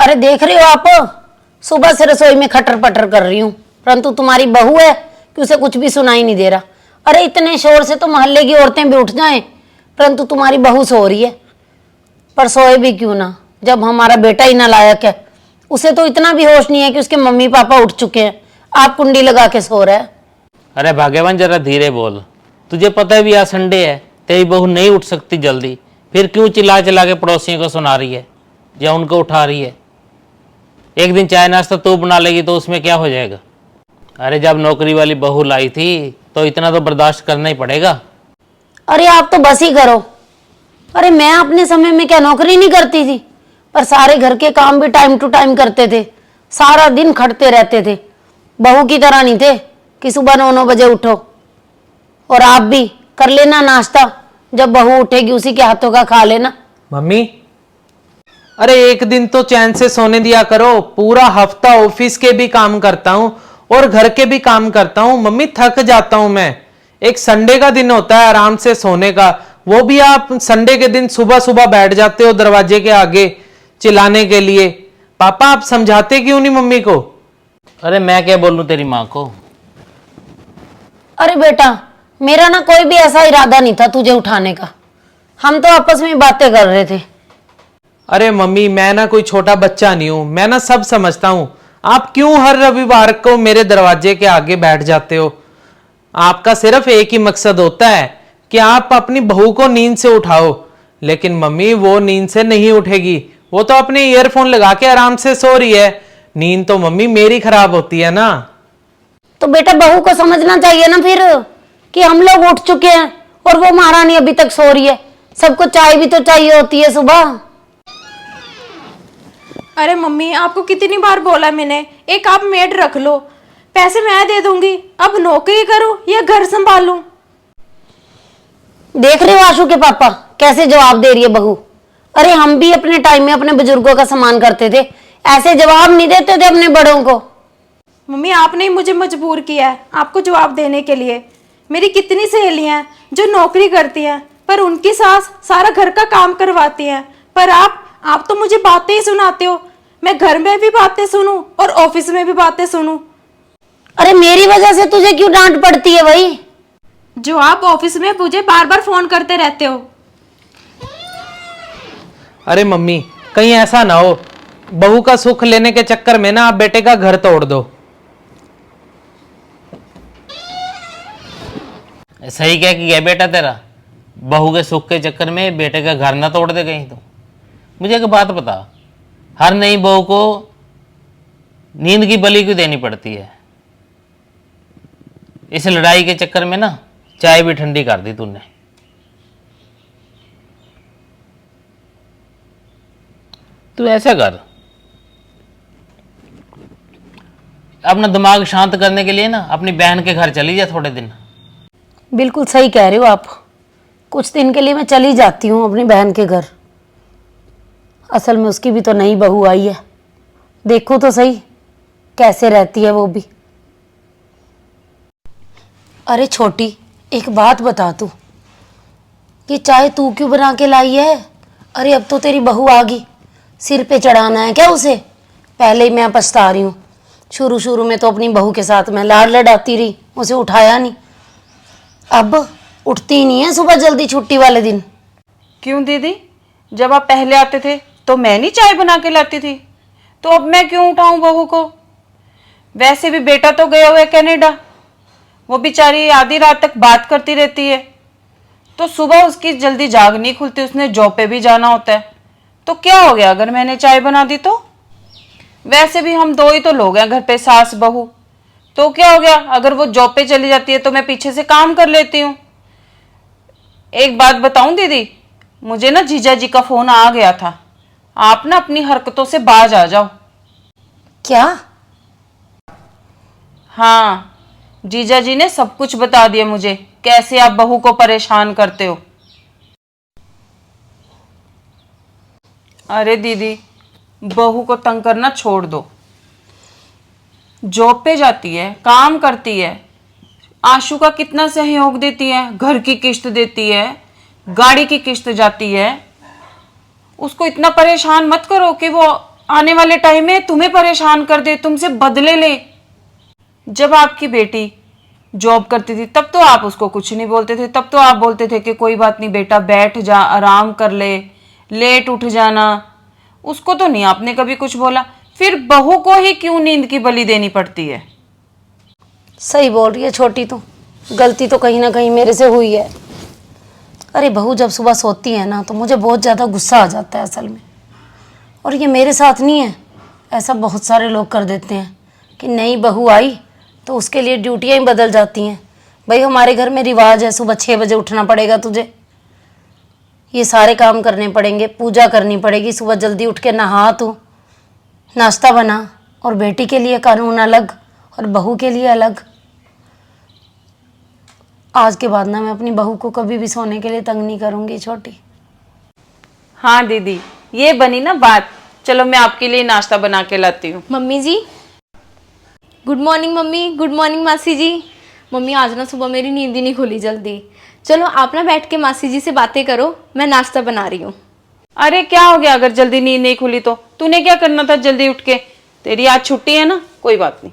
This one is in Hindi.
अरे देख रहे हो आप, सुबह से रसोई में खटर पटर कर रही हूँ, परंतु तुम्हारी बहू है कि उसे कुछ भी सुनाई नहीं दे रहा। अरे इतने शोर से तो मोहल्ले की औरतें भी उठ जाएं, परंतु तुम्हारी बहू सो रही है। पर सोए भी क्यों ना, जब हमारा बेटा ही नालायक है। उसे तो इतना भी होश नहीं है कि उसके मम्मी पापा उठ चुके हैं, आप कुंडी लगा के सो रहा है। अरे भाग्यवान जरा धीरे बोल, तुझे पता है भी आज संडे है, तेरी बहू नहीं उठ सकती जल्दी, फिर क्यों चिल्ला चिल्ला के पड़ोसियों को सुना रही है या उनको उठा रही है। एक दिन चाय नाश्ता तू बना लेगी तो उसमें क्या हो जाएगा। अरे जब नौकरी वाली बहू लाई थी तो इतना तो बर्दाश्त करना ही पड़ेगा। अरे आप तो बस ही करो। अरे मैं अपने समय में क्या नौकरी नहीं करती थी, पर सारे घर के काम भी टाइम टू टाइम करते थे, सारा दिन खटते रहते थे। बहू की तरह नहीं थे कि सुबह 9 बजे उठो। और आप भी कर लेना नाश्ता, जब बहू उठेगी उसी के हाथों का खा लेना। मम्मी, अरे एक दिन तो चैन से सोने दिया करो। पूरा हफ्ता ऑफिस के भी काम करता हूँ और घर के भी काम करता हूँ मम्मी, थक जाता हूँ मैं। एक संडे का दिन होता है आराम से सोने का, वो भी आप संडे के दिन सुबह सुबह बैठ जाते हो दरवाजे के आगे चिल्लाने के लिए। पापा आप समझाते क्यों नहीं मम्मी को? अरे मैं क्या बोलूं तेरी माँ को। अरे बेटा, मेरा ना कोई भी ऐसा इरादा नहीं था तुझे उठाने का, हम तो आपस में बातें कर रहे थे। अरे मम्मी, मैं ना कोई छोटा बच्चा नहीं हूं, मैं ना सब समझता हूं। आप क्यों हर रविवार को मेरे दरवाजे के आगे बैठ जाते हो? आपका सिर्फ एक ही मकसद होता है कि आप अपनी बहू को नींद से उठाओ, लेकिन मम्मी वो नींद से नहीं उठेगी। वो तो अपने ईयरफोन लगा के आराम से सो रही है। नींद तो मम्मी मेरी खराब होती है ना। तो बेटा बहू को समझना चाहिए ना फिर कि हम लोग उठ चुके हैं और वो महारानी अभी तक सो रही है। सबको चाय भी तो चाहिए होती है सुबह। अरे मम्मी, आपको कितनी बार बोला मैंने, एक आप मेड रख लो, पैसे मैं दे दूंगी। अब नौकरी करूं या घर संभालूं? देख रहे हो आशु के पापा कैसे जवाब दे रही है बहू। अरे हम भी अपने टाइम में अपने बुजुर्गों का सम्मान करते थे, ऐसे जवाब नहीं देते थे अपने बड़ों को। मम्मी, आपने ही मुझे मजबूर किया है आपको जवाब देने के लिए। मेरी कितनी सहेलियां हैं जो नौकरी करती हैं, पर उनकी सास सारा घर का काम करवाती हैं, पर आप तो मुझे बातें ही सुनाते हो। मैं घर में भी बातें सुनूं और ऑफिस में भी बातें सुनूं। अरे मेरी वजह से तुझे क्यों डांट पड़ती है भाई? जो आप ऑफिस में मुझे बार बार फोन करते रहते हो। अरे मम्मी, कहीं ऐसा ना हो बहू का सुख लेने के चक्कर में ना आप बेटे का घर तोड़ दो। सही क्या किया बेटा तेरा, बहू के सुख के चक्कर में बेटे का घर ना तोड़ दे कहीं तो। मुझे एक बात बता, हर नई बहू को नींद की बलि क्यों देनी पड़ती है? इस लड़ाई के चक्कर में ना चाय भी ठंडी कर दी तूने। तू ऐसा कर, अपना दिमाग शांत करने के लिए ना अपनी बहन के घर चली जा थोड़े दिन। बिल्कुल सही कह रहे हो आप, कुछ दिन के लिए मैं चली जाती हूँ अपनी बहन के घर। असल में उसकी भी तो नई बहू आई है, देखो तो सही कैसे रहती है वो भी। अरे छोटी, एक बात बता तू, ये चाय तू क्यों बना के लाई है? अरे अब तो तेरी बहू आ गई, सिर पे चढ़ाना है क्या उसे? पहले ही मैं पछता रही हूँ, शुरू शुरू में तो अपनी बहू के साथ मैं लाड लड़ाती रही, उसे उठाया नहीं। अब उठती ही नहीं है सुबह जल्दी छुट्टी वाले दिन। क्यों दीदी, जब आप पहले आते थे तो मैं नहीं चाय बना के लाती थी, तो अब मैं क्यों उठाऊं बहू को? वैसे भी बेटा तो गया हुआ है कनाडा, वो बेचारी आधी रात तक बात करती रहती है, तो सुबह उसकी जल्दी जाग नहीं खुलती, उसने जॉब पे भी जाना होता है। तो क्या हो गया अगर मैंने चाय बना दी तो? वैसे भी हम दो ही तो लोग हैं घर पे, सास बहू, तो क्या हो गया अगर वो जॉब पे चली जाती है तो मैं पीछे से काम कर लेती हूँ। एक बात बताऊं दीदी, मुझे ना जीजा जी का फोन आ गया था, आप ना अपनी हरकतों से बाज आ जाओ। क्या? हाँ, जीजा जी ने सब कुछ बता दिया मुझे, कैसे आप बहू को परेशान करते हो। अरे दीदी, बहू को तंग करना छोड़ दो, जॉब पे जाती है, काम करती है, आशु का कितना सहयोग देती है, घर की किस्त देती है, गाड़ी की किस्त जाती है। उसको इतना परेशान मत करो कि वो आने वाले टाइम में तुम्हें परेशान कर दे, तुमसे बदले ले। जब आपकी बेटी जॉब करती थी तब तो आप उसको कुछ नहीं बोलते थे, तब तो आप बोलते थे कि कोई बात नहीं बेटा, बैठ जा, आराम कर ले, लेट उठ जाना। उसको तो नहीं आपने कभी कुछ बोला, फिर बहू को ही क्यों नींद की बलि देनी पड़ती है? सही बोल रही है छोटी, तू गलती तो कहीं ना कहीं मेरे से हुई है। अरे बहू जब सुबह सोती है ना तो मुझे बहुत ज़्यादा गुस्सा आ जाता है असल में। और ये मेरे साथ नहीं है, ऐसा बहुत सारे लोग कर देते हैं कि नई बहू आई तो उसके लिए ड्यूटियाँ ही बदल जाती हैं। भाई हमारे घर में रिवाज है, सुबह 6 बजे उठना पड़ेगा तुझे, ये सारे काम करने पड़ेंगे, पूजा करनी पड़ेगी, सुबह जल्दी उठ के नहा तू, नाश्ता बना। और बेटी के लिए कानून अलग और बहू के लिए अलग। आज के बाद ना मैं अपनी बहू को कभी भी सोने के लिए तंग नहीं करूँगी छोटी। हाँ दीदी, ये बनी ना बात। चलो मैं आपके लिए नाश्ता बना के लाती हूँ। मम्मी जी, गुड मॉर्निंग मम्मी, गुड मॉर्निंग मासी जी। मम्मी आज ना सुबह मेरी नींद ही नहीं खुली जल्दी। चलो आप ना बैठ के मासी जी से बातें करो, मैं नाश्ता बना रही हूँ। अरे क्या हो गया अगर जल्दी नींद नहीं खुली तो? तूने क्या करना था जल्दी उठ के? तेरी आज छुट्टी है ना, कोई बात नहीं।